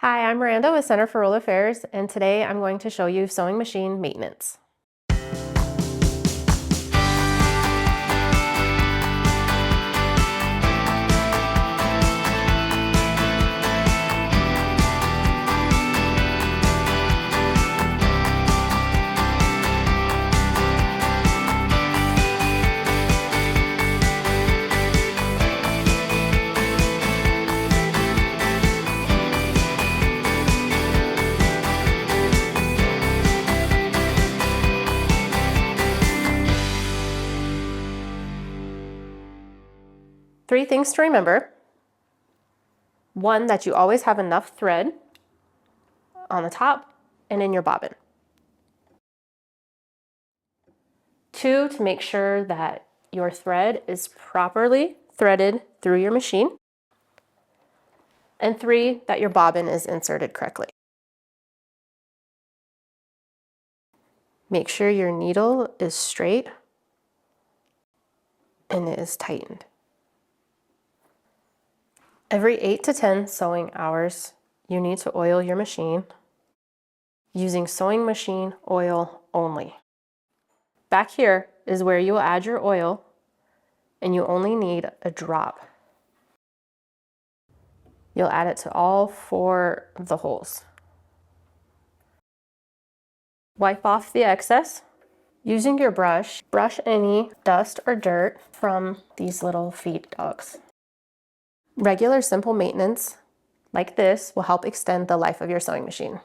Hi, I'm Miranda with Center for World Affairs, and today I'm going to show you sewing machine maintenance. Three things to remember. One, that you always have enough thread on the top and in your bobbin. Two, to make sure that your thread is properly threaded through your machine. And three, that your bobbin is inserted correctly. Make sure your needle is straight and it is tightened. Every 8 to 10 sewing hours, you need to oil your machine using sewing machine oil only. Back here is where you will add your oil, and you only need a drop. You'll add it to all 4 of the holes. Wipe off the excess. Using your brush, brush any dust or dirt from these little feed dogs. Regular simple maintenance like this will help extend the life of your sewing machine.